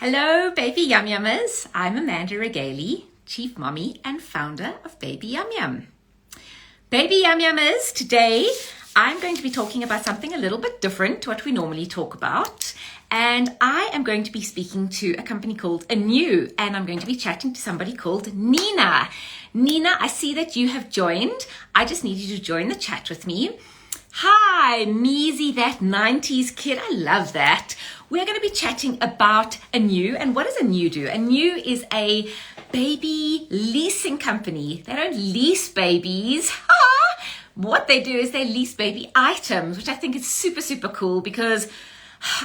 Hello, Baby Yum Yummers. I'm Amanda Rogaly, Chief Mommy and founder of Baby Yum Yum. Baby Yum Yummers, today I'm going to be talking about something a little bit different to what we normally talk about. And I am going to be speaking to a company called Anew, and I'm going to be chatting to somebody called Nina. Nina, I see that you have joined. I just need you to join the chat with me. Hi, Measy, that 90s kid. I love that. We're going to be chatting about Anew. And what does Anew do? Anew is a baby leasing company. They don't lease babies. What they do is they lease baby items, which I think is super, super cool because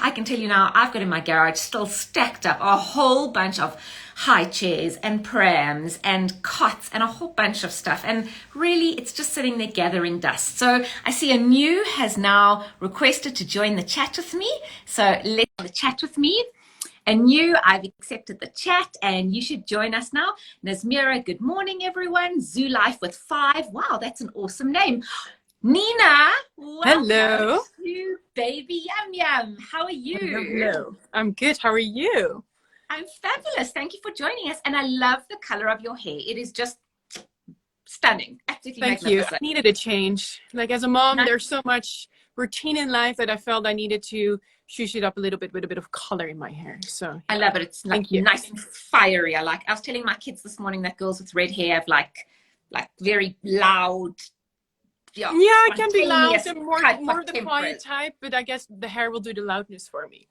I can tell you now, I've got in my garage still stacked up a whole bunch of high chairs and prams and cots and a whole bunch of stuff. And really, it's just sitting there gathering dust. So I see Anew has now requested to join the chat with me. So let's have the chat with me. Anew, I've accepted the chat and you should join us now. Nazmira, good morning, everyone. Zoo Life with 5. Wow, that's an awesome name. Nina, hello to Baby Yum Yum. How are you? Hello. I'm good. How are you? I'm fabulous. Thank you for joining us. And I love the color of your hair. It is just stunning. Absolutely magnificent. Thank you. I needed a change. Like as a mom, there's so much routine in life that I felt I needed to shush it up a little bit with a bit of color in my hair. So I love it. It's like nice and fiery. I was telling my kids this morning that girls with red hair have like very loud. Yeah, I can be loud and more the quiet type, but I guess the hair will do the loudness for me.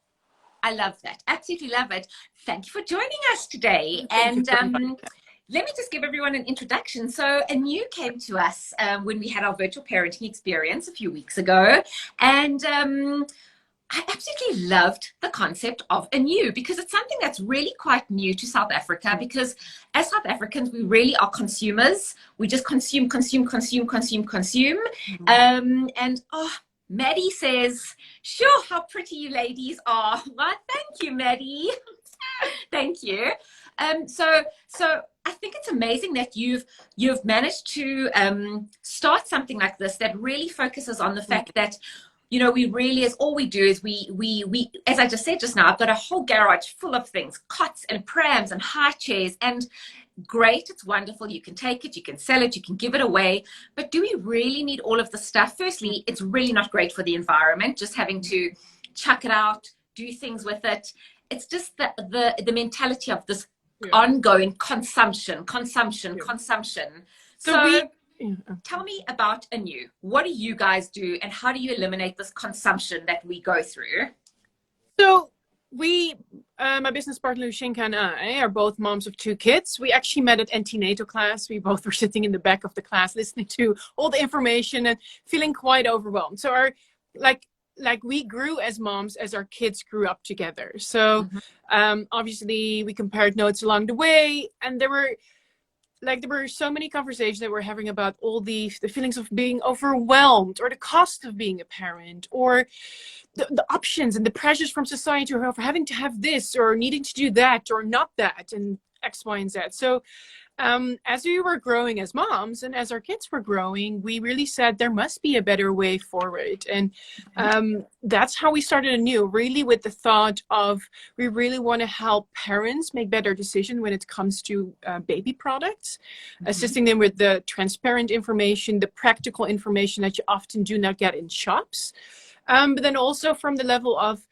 I love that. Absolutely love it. Thank you for joining us today. And let me just give everyone an introduction. So Anew came to us when we had our virtual parenting experience a few weeks ago. And I absolutely loved the concept of Anew because it's something that's really quite new to South Africa, because as South Africans, we really are consumers. We just consume. And Maddie says, sure, how pretty you ladies are. Well, thank you, Maddie. Thank you. So I think it's amazing that you've managed to start something like this that really focuses on the fact that, you know, we as I just said just now, I've got a whole garage full of things, cots and prams and high chairs, and great, it's wonderful. You can take it, you can sell it, you can give it away. But do we really need all of the stuff? Firstly, it's really not great for the environment, just having to chuck it out, do things with it. It's just the mentality of this ongoing consumption. So tell me about Anew. What do you guys do and how do you eliminate this consumption that we go through? So we, my business partner Shinka and I are both moms of 2 kids. We actually met at antenatal class. We both were sitting in the back of the class listening to all the information and feeling quite overwhelmed. So our we grew as moms as our kids grew up together. So obviously we compared notes along the way, and there were so many conversations that we're having about all the feelings of being overwhelmed, or the cost of being a parent, or the options and the pressures from society, or having to have this or needing to do that or not that, and X, Y, and Z. So as we were growing as moms and as our kids were growing, we really said there must be a better way forward. And that's how we started Anew, really with the thought of we really want to help parents make better decisions when it comes to baby products, assisting them with the transparent information, the practical information that you often do not get in shops. But then also from the level of,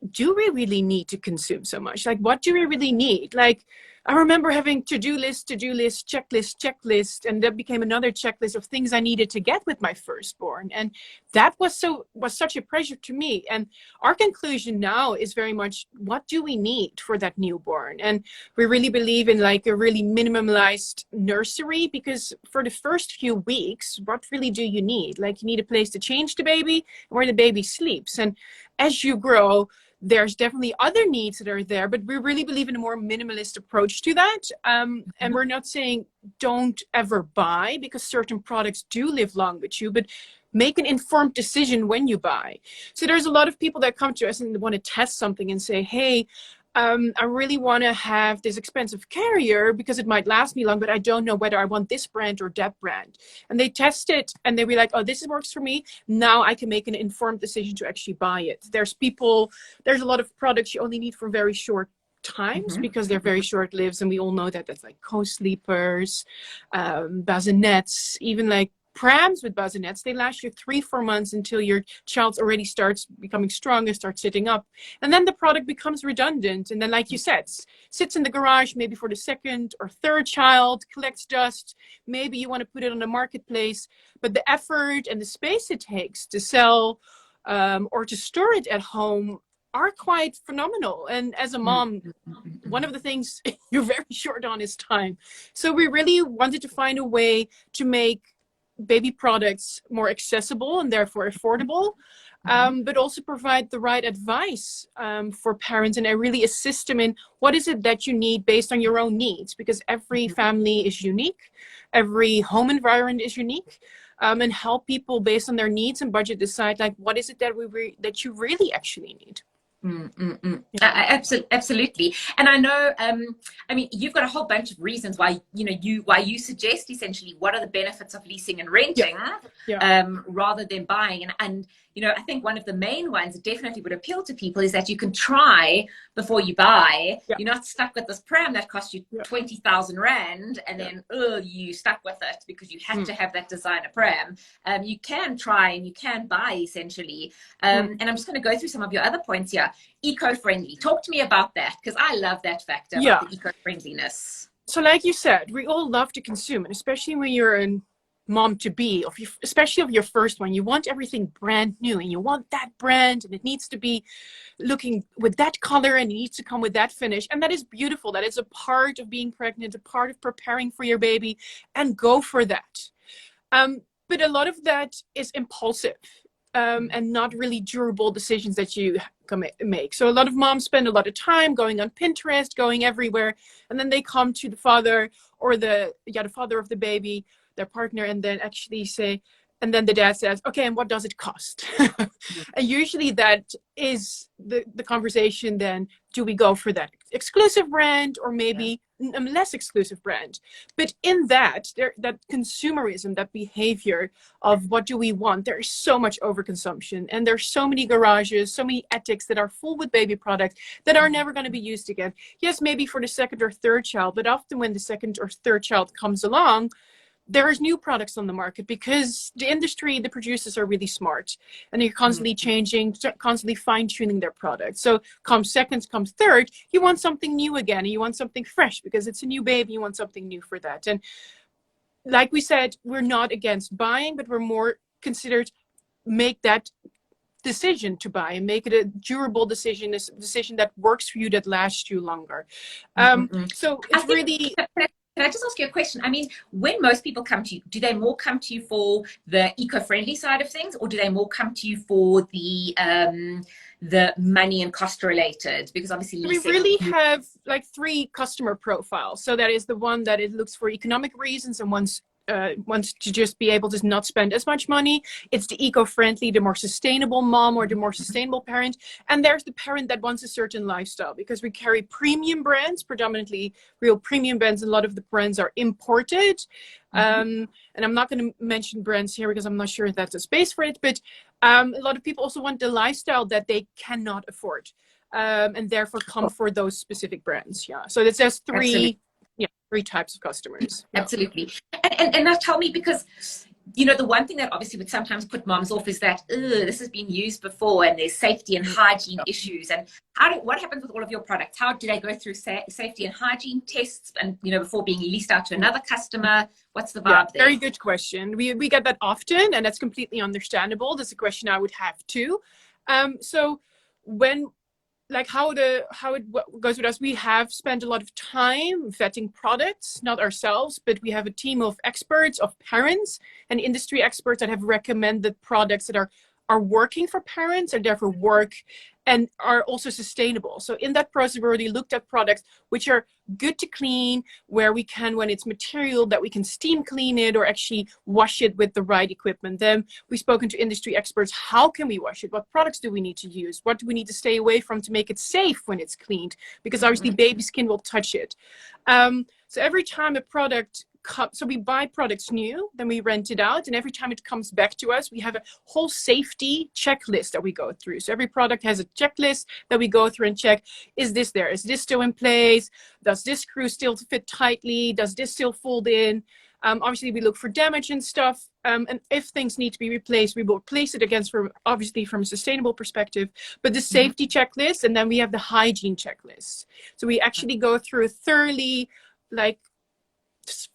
do we really need to consume so much? Like, what do we really need? Like, I remember having to-do list, checklist, and that became another checklist of things I needed to get with my firstborn. And that was such a pressure to me. And our conclusion now is very much, what do we need for that newborn? And we really believe in like a really minimalized nursery, because for the first few weeks, what really do you need? Like, you need a place to change the baby, where the baby sleeps. And as you grow, there's definitely other needs that are there, but we really believe in a more minimalist approach to that. And we're not saying don't ever buy, because certain products do live long with you, but make an informed decision when you buy. So there's a lot of people that come to us and want to test something and say, hey, I really want to have this expensive carrier because it might last me long, but I don't know whether I want this brand or that brand. And they test it and they be like, oh, this works for me. Now I can make an informed decision to actually buy it. There's a lot of products you only need for very short times because they're very short lived, and we all know that that's like co-sleepers, bassinets, even like prams with bassinets. They last you 3-4 months until your child already starts becoming stronger, starts sitting up, and then the product becomes redundant. And then, like you said, sits in the garage maybe for the second or third child, collects dust. Maybe you want to put it on the marketplace, but the effort and the space it takes to sell or to store it at home are quite phenomenal. And as a mom, one of the things you're very short on is time. So we really wanted to find a way to make baby products more accessible and therefore affordable, but also provide the right advice for parents, and I really assist them in what is it that you need based on your own needs, because every family is unique, every home environment is unique, and help people based on their needs and budget decide like what is it that that you really actually need. Absolutely. And I know, I mean, you've got a whole bunch of reasons why, why you suggest essentially what are the benefits of leasing and renting rather than buying. And I think one of the main ones that definitely would appeal to people is that you can try before you buy. You're not stuck with this pram that cost you 20,000 Rand and then, you stuck with it because you had to have that designer pram. You can try and you can buy essentially. And I'm just going to go through some of your other points here. Eco-friendly. Talk to me about that, because I love that factor about the eco-friendliness. So like you said, we all love to consume, and especially when you're a mom to be, especially of your first one, you want everything brand new, and you want that brand, and it needs to be looking with that color, and it needs to come with that finish, and that is beautiful. That is a part of being pregnant, a part of preparing for your baby, and go for that. But a lot of that is impulsive. And not really durable decisions that you make. So a lot of moms spend a lot of time going on Pinterest, going everywhere, and then they come to the father or the father of the baby, their partner, and then actually say, and then the dad says, okay, and what does it cost? And usually that is the conversation then, do we go for that exclusive brand or maybe a less exclusive brand? But in that consumerism, that behavior of what do we want, there is so much overconsumption, and there's so many garages, so many attics that are full with baby products that are never going to be used again. Yes, maybe for the second or third child, but often when the second or third child comes along, there's new products on the market because the industry, the producers are really smart, and they're constantly changing, constantly fine-tuning their products. So comes second, comes third, you want something new again, and you want something fresh because it's a new baby, you want something new for that. And like we said, we're not against buying, but we're more considered make that decision to buy and make it a durable decision, a decision that works for you, that lasts you longer. So it's really... Can I just ask you a question? I mean, when most people come to you, do they more come to you for the eco-friendly side of things, or do they more come to you for the money and cost related? Because obviously leasing... We really have like 3 customer profiles. So that is the one that it looks for economic reasons and wants to just be able to not spend as much money. It's the eco-friendly, the more sustainable mom or the more sustainable parent. And there's the parent that wants a certain lifestyle, because we carry premium brands, predominantly real premium brands. A lot of the brands are imported. And I'm not going to mention brands here because I'm not sure if that's a space for it. But a lot of people also want the lifestyle that they cannot afford, and therefore come for those specific brands. Yeah. So it says 3... Absolutely. 3 types of customers. Absolutely. And now tell me, because the one thing that obviously would sometimes put moms off is that this has been used before and there's safety and hygiene issues. And what happens with all of your products? How do they go through safety and hygiene tests and before being leased out to another customer? What's the vibe there? Very good question. We get that often, and that's completely understandable. That's a question I would have too. So when how it goes with us, we have spent a lot of time vetting products, not ourselves, but we have a team of experts, of parents and industry experts that have recommended products that are working for parents and therefore work and are also sustainable. So in that process, we already looked at products which are good to clean, where we can, when it's material, that we can steam clean it or actually wash it with the right equipment. Then we've spoken to industry experts. How can we wash it? What products do we need to use? What do we need to stay away from to make it safe when it's cleaned? Because obviously baby skin will touch it. So every time a product so we buy products new, then we rent it out, and every time it comes back to us, we have a whole safety checklist that we go through. So every product has a checklist that we go through and check, is this there? Is this still in place? Does this screw still fit tightly? Does this still fold in? Obviously, we look for damage and stuff. And if things need to be replaced, we will replace it again, obviously from a sustainable perspective. But the safety checklist, and then we have the hygiene checklist. So we actually go through a thoroughly, like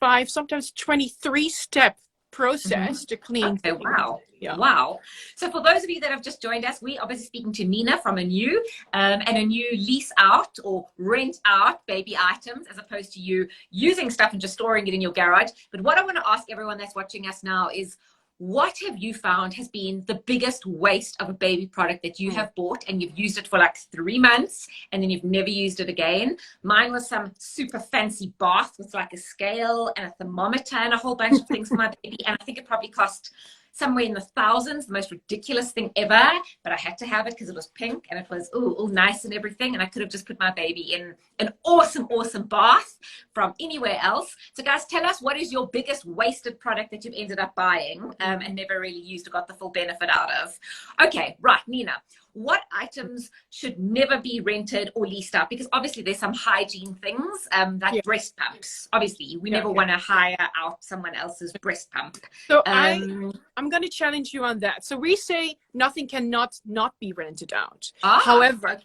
5, sometimes 23-step process to clean things. Wow. Yeah. Wow. So for those of you that have just joined us, we're obviously speaking to Nina from Anew, and Anew lease out or rent out baby items as opposed to you using stuff and just storing it in your garage. But what I want to ask everyone that's watching us now is, what have you found has been the biggest waste of a baby product that you have bought and you've used it for like 3 months and then you've never used it again? Mine was some super fancy bath with like a scale and a thermometer and a whole bunch of things for my baby. And I think it probably cost somewhere in the thousands, the most ridiculous thing ever, but I had to have it because it was pink and it was all nice and everything, and I could have just put my baby in an awesome bath from anywhere else. So guys, tell us, what is your biggest wasted product that you've ended up buying and never really used or got the full benefit out of? Okay, right, Nina, what items should never be rented or leased out? Because obviously there's some hygiene things, like breast pumps. Obviously, we never want to hire out someone else's breast pump. So I'm going to challenge you on that. So we say nothing cannot not be rented out. However,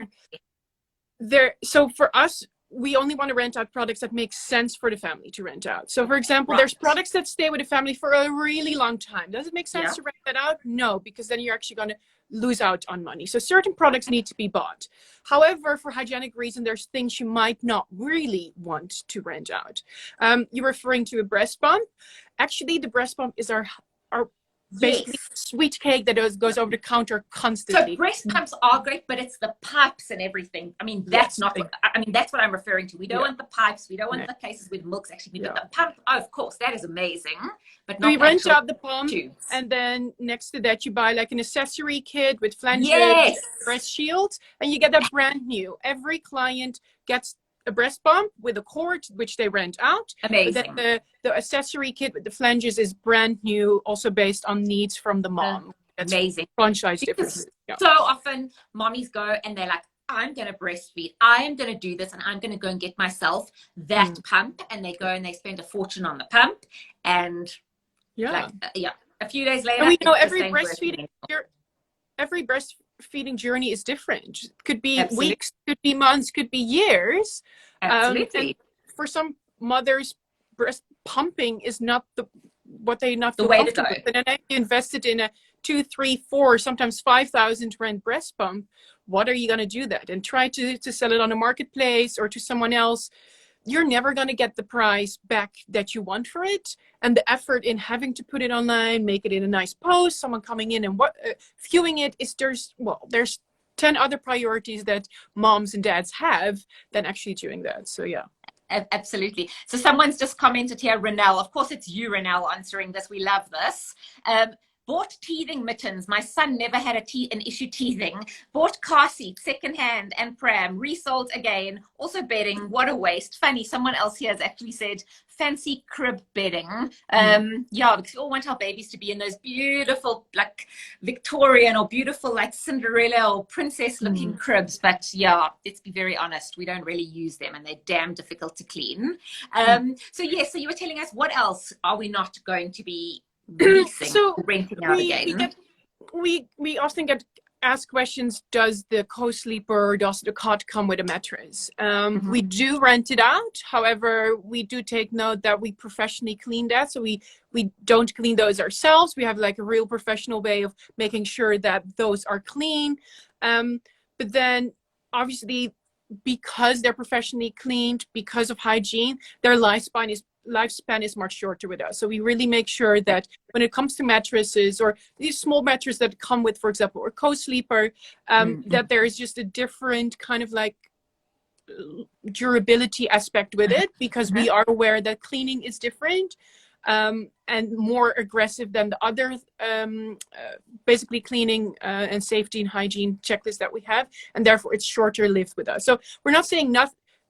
so for us, we only want to rent out products that make sense for the family to rent out. So for example, there's products that stay with the family for a really long time. Does it make sense to rent that out? No, because then you're actually going to lose out on money. So certain products need to be bought. However, for hygienic reasons, there's things you might not really want to rent out. You're referring to a breast pump. Actually, the breast pump is our basically sweet cake that goes over the counter constantly. So breast pumps are great, but it's the pipes and everything. I mean, that's not what, I mean, that's what I'm referring to. We don't want the pipes. We don't want the cases with milk's actually, but the pump, of course, that is amazing. But not we rent out the pump, tubes. And then next to that, you buy like an accessory kit with flanges, breast shields, and you get that brand new. Every client gets a breast pump with a cord, which they rent out. Amazing. But the accessory kit with the flanges is brand new, also based on needs from the mom. That's amazing. Franchise differences. So often mommies go and they're like, I'm going to breastfeed. I am going to do this, and I'm going to go and get myself that pump. And they go and they spend a fortune on the pump. And a few days later, and we know every breastfeeding journey is different. Could be weeks, could be months, could be years. Absolutely. And for some mothers, breast pumping is not the way to go. And then you invested in a 2, 3, 4, sometimes 5,000 rand breast pump. What are you going to do that? And try to sell it on a marketplace or to someone else. You're never going to get the price back that you want for it. And the effort in having to put it online, make it in a nice post, someone coming in and viewing it, there's 10 other priorities that moms and dads have than actually doing that. So yeah. Absolutely. So someone's just commented here, Renelle. Of course, it's you, Renelle, answering this. We love this. Bought teething mittens. My son never had an issue teething. Bought car seats, secondhand and pram. Resold again. Also bedding. What a waste. Funny, someone else here has actually said fancy crib bedding. Because we all want our babies to be in those beautiful, like Victorian or beautiful, like Cinderella or princess looking cribs. But yeah, let's be very honest, we don't really use them and they're damn difficult to clean. So you were telling us, what else are we not going to be leasing, renting out again? We often get asked questions, does the co-sleeper, does the cot come with a mattress? We do rent it out. However, we do take note that we professionally clean that. So we don't clean those ourselves. We have like a real professional way of making sure that those are clean. But then obviously, because they're professionally cleaned, because of hygiene, their lifespan is much shorter with us. So we really make sure that when it comes to mattresses or these small mattresses that come with, for example, a co-sleeper, that there is just a different kind of like durability aspect with it, because we are aware that cleaning is different and more aggressive than the other basically cleaning and safety and hygiene checklist that we have, and therefore it's shorter lived with us. So we're not saying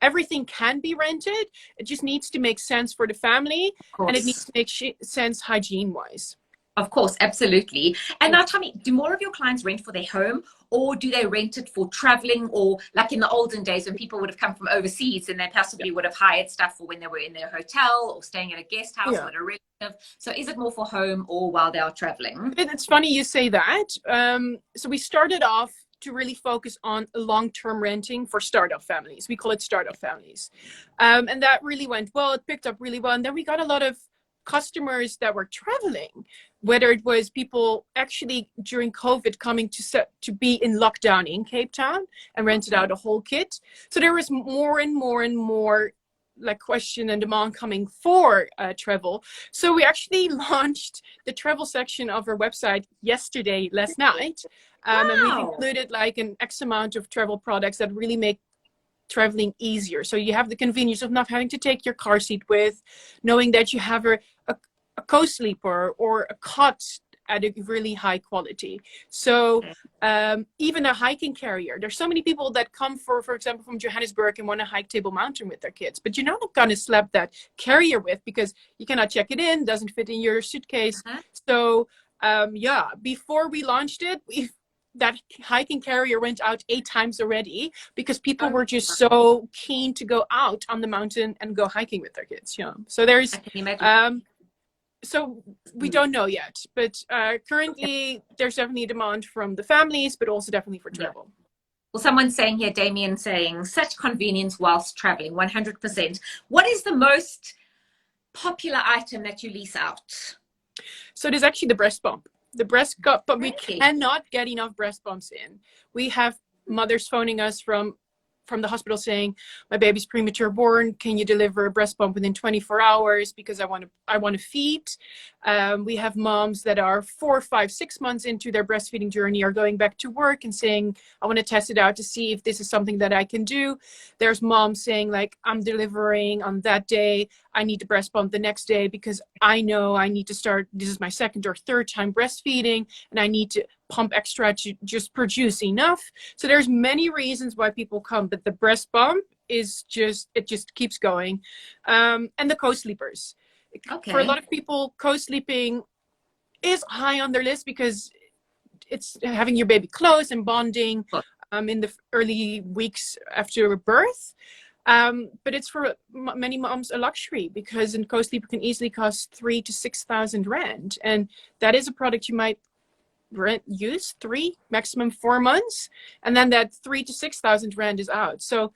everything can be rented. It just needs to make sense for the family, and it needs to make sense hygiene-wise. Of course, absolutely. And now tell me, do more of your clients rent for their home, or do they rent it for traveling, or like in the olden days when people would have come from overseas and they possibly would have hired stuff for when they were in their hotel or staying at a guest house with a relative? So is it more for home or while they are traveling? It's funny you say that. So we started off to really focus on long-term renting for startup families. We call it startup families. And that really went well. It picked up really well. And then we got a lot of customers that were traveling, whether it was people actually during COVID coming to be in lockdown in Cape Town and rented out a whole kit. So there was more and more and more like question and demand coming for travel. So we actually launched the travel section of our website last night. And we've included like an X amount of travel products that really make traveling easier. So you have the convenience of not having to take your car seat with, knowing that you have a co-sleeper or a cot at a really high quality. So even a hiking carrier. There's so many people that come for example, from Johannesburg and want to hike Table Mountain with their kids, but you're not going to slap that carrier with because you cannot check it in, doesn't fit in your suitcase. So before we launched it, that hiking carrier went out 8 times already because people were just so keen to go out on the mountain and go hiking with their kids. So there's so we don't know yet, but currently there's definitely demand from the families, but also definitely for travel. Well, someone's saying here, Damien saying, such convenience whilst traveling, 100%. What is the most popular item that you lease out? So there's actually the breast bump. The breast cup, but we cannot get enough breast bumps in. We have mothers phoning us from the hospital saying, my baby's premature born, can you deliver a breast pump within 24 hours because I want to feed. We have moms that are 4, 5, 6 months into their breastfeeding journey are going back to work and saying, I want to test it out to see if this is something that I can do. There's moms saying like, I'm delivering on that day, I need to breast pump the next day because I know I need to start, this is my 2nd or 3rd time breastfeeding and I need to pump extra to just produce enough. So there's many reasons why people come, but the breast pump is just, it just keeps going. And the co-sleepers. For a lot of people, co-sleeping is high on their list because it's having your baby close and bonding in the early weeks after birth. But it's for many moms a luxury because a co-sleeper can easily cost 3,000 to 6,000 rand. And that is a product you might use 3, maximum 4 months, and then that 3,000 to 6,000 rand is out. So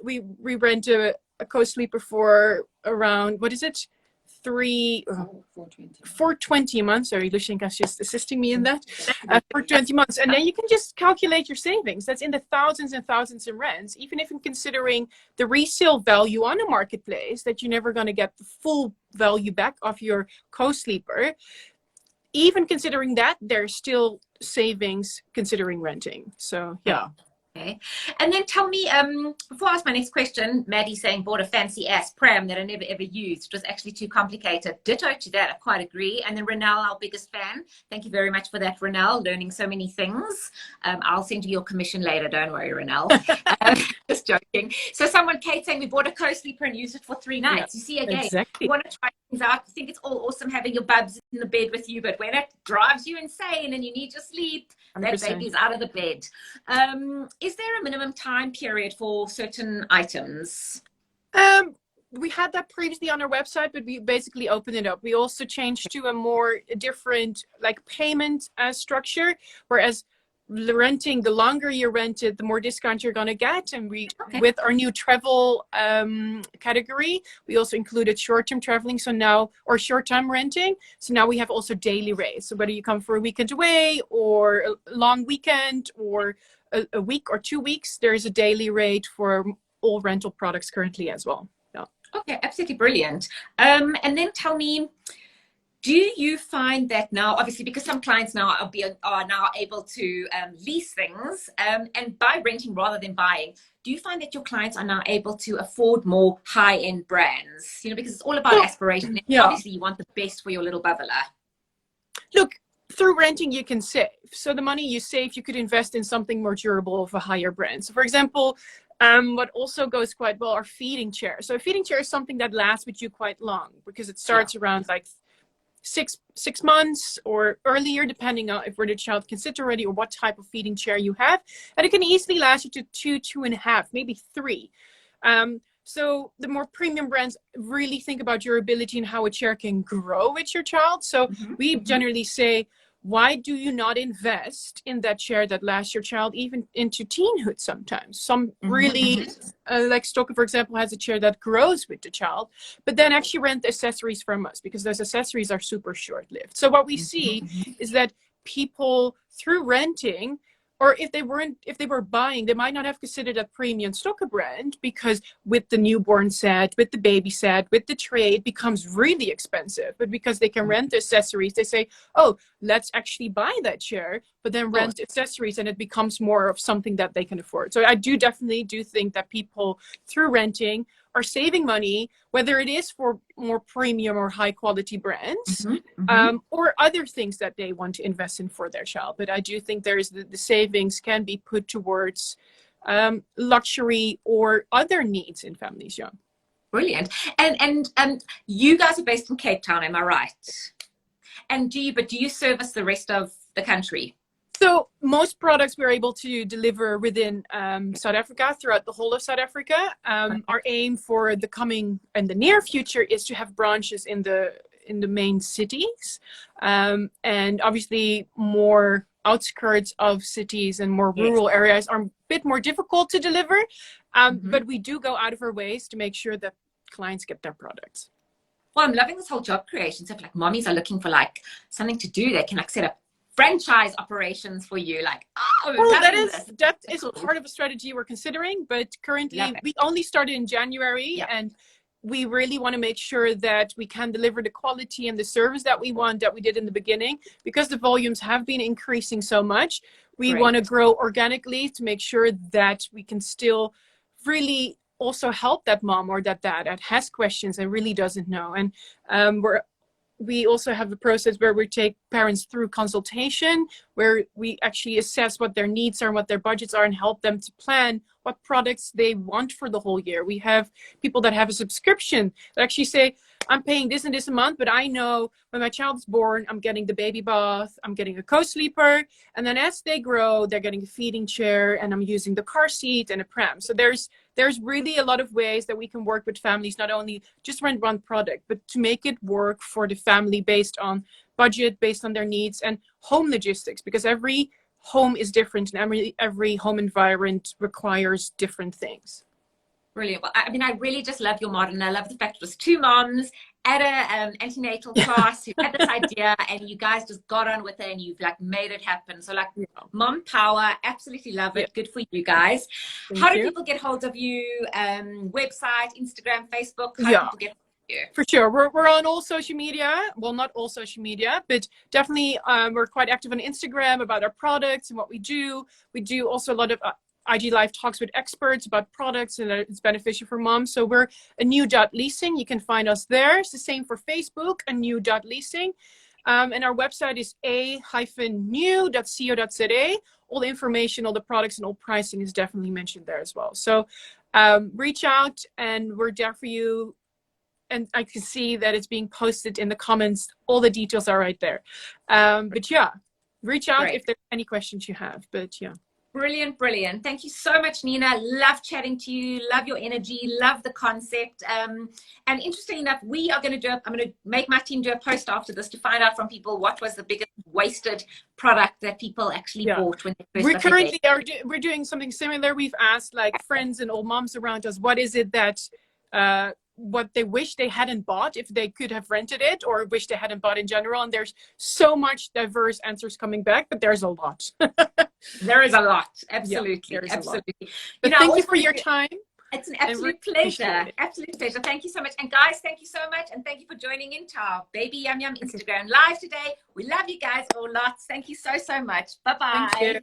we rent a co-sleeper for around, what is it, 420 a month. Sorry, Lushinka's just assisting me in that. For 20 months, and then you can just calculate your savings. That's in the thousands and thousands in rents, even if in considering the resale value on a marketplace that you're never going to get the full value back of your co-sleeper. Even considering that, there's still savings considering renting. So yeah. Okay. And then tell me, before I ask my next question, Maddie's saying bought a fancy ass pram that I never ever used. It was actually too complicated. Ditto to that, I quite agree. And then Renelle, our biggest fan. Thank you very much for that, Renelle. Learning so many things. I'll send you your commission later. Don't worry, Renelle. Just joking. So someone, Kate, saying we bought a co-sleeper and used it for 3 nights. You see, again, you want to try things out. You think it's all awesome having your bubs in the bed with you, but when it drives you insane and you need your sleep, 100%. That baby's out of the bed. Is there a minimum time period for certain items? We had that previously on our website, but we basically opened it up. We also changed to a more different like payment structure, whereas renting, the longer you rent it, the more discount you're going to get. And we, with our new travel category, we also included short-term traveling. So now, or short-term renting. So now we have also daily rates. So whether you come for a weekend away or a long weekend or a week or 2 weeks, there is a daily rate for all rental products currently as well. Yeah. Okay, absolutely brilliant. And then tell me, do you find that now, obviously, because some clients now are now able to lease things and by renting rather than buying, do you find that your clients are now able to afford more high-end brands? You know, because it's all about aspiration. Yeah. Obviously, you want the best for your little bubbler. Look, through renting, you can save. So the money you save, you could invest in something more durable of a higher brand. So for example, what also goes quite well are feeding chairs. So a feeding chair is something that lasts with you quite long because it starts around like six months or earlier, depending on if where the child can sit already or what type of feeding chair you have. And it can easily last you to 2.5, maybe 3. So the more premium brands really think about durability and how a chair can grow with your child. So we generally say, why do you not invest in that chair that lasts your child even into teenhood sometimes? Some really, like Stokke, for example, has a chair that grows with the child, but then actually rent accessories from us because those accessories are super short-lived. So what we see is that people, through renting, or if they were buying, they might not have considered a premium Stokke brand because with the newborn set, with the baby set, with the tray, it becomes really expensive. But because they can rent the accessories, they say, oh, let's actually buy that chair, but then rent accessories, and it becomes more of something that they can afford. So I definitely think that people, through renting, are saving money, whether it is for more premium or high quality brands, or other things that they want to invest in for their child. But I do think there is the savings can be put towards luxury or other needs in families. Yeah. Brilliant. And you guys are based in Cape Town, am I right? And do you service the rest of the country? So most products we're able to deliver within South Africa, throughout the whole of South Africa. Our aim for the coming and the near future is to have branches in the main cities, and obviously more outskirts of cities and more rural areas are a bit more difficult to deliver. But we do go out of our ways to make sure that clients get their products. Well, I'm loving this whole job creation. So if like mommies are looking for like something to do, they can like set up franchise operations for you, like, that is part of a strategy we're considering, but currently we only started in January, and we really want to make sure that we can deliver the quality and the service that we want, that we did in the beginning, because the volumes have been increasing so much. We want to grow organically to make sure that we can still really also help that mom or that dad that has questions and really doesn't know. And we also have a process where we take parents through consultation, where we actually assess what their needs are and what their budgets are and help them to plan what products they want for the whole year. We have people that have a subscription that actually say, I'm paying this and this a month, but I know when my child is born, I'm getting the baby bath, I'm getting a co-sleeper, and then as they grow, they're getting a feeding chair, and I'm using the car seat and a pram. So there's really a lot of ways that we can work with families, not only just rent one product, but to make it work for the family based on budget, based on their needs, and home logistics, because every home is different and every home environment requires different things. Brilliant. Well, I mean, I really just love your model, and I love the fact it was 2 moms at a antenatal class who had this idea, and you guys just got on with it, and you've like made it happen. So like mom power, absolutely love it. Good for you guys. How do people get hold of you? Website, Instagram, Facebook? How do people get you? For sure. We're on all social media. Well, not all social media, but definitely we're quite active on Instagram about our products and what we do. We do also a lot of IG Live talks with experts about products and that it's beneficial for moms. So we're Anew.Leasing. You can find us there. It's the same for Facebook, Anew.Leasing. And our website is a-new.co.za. All the information, all the products, and all pricing is definitely mentioned there as well. So reach out, and we're there for you. And I can see that it's being posted in the comments. All the details are right there. But yeah, reach out if there's any questions you have. But yeah. Brilliant, brilliant. Thank you so much, Nina. Love chatting to you. Love your energy. Love the concept. And interesting enough, I'm going to make my team do a post after this to find out from people what was the biggest wasted product that people actually bought when they first we're doing something similar. We've asked like friends and old moms around us, what is it that what they wish they hadn't bought if they could have rented it, or wish they hadn't bought in general. And there's so much diverse answers coming back, but there's a lot. There is a lot. Absolutely. Absolutely. But thank you for your time. It's an absolute pleasure. Absolute pleasure. Thank you so much. And guys, thank you so much. And thank you for joining into our Baby Yum Yum Instagram Live today. We love you guys all lots. Thank you so, so much. Bye-bye. Thank you.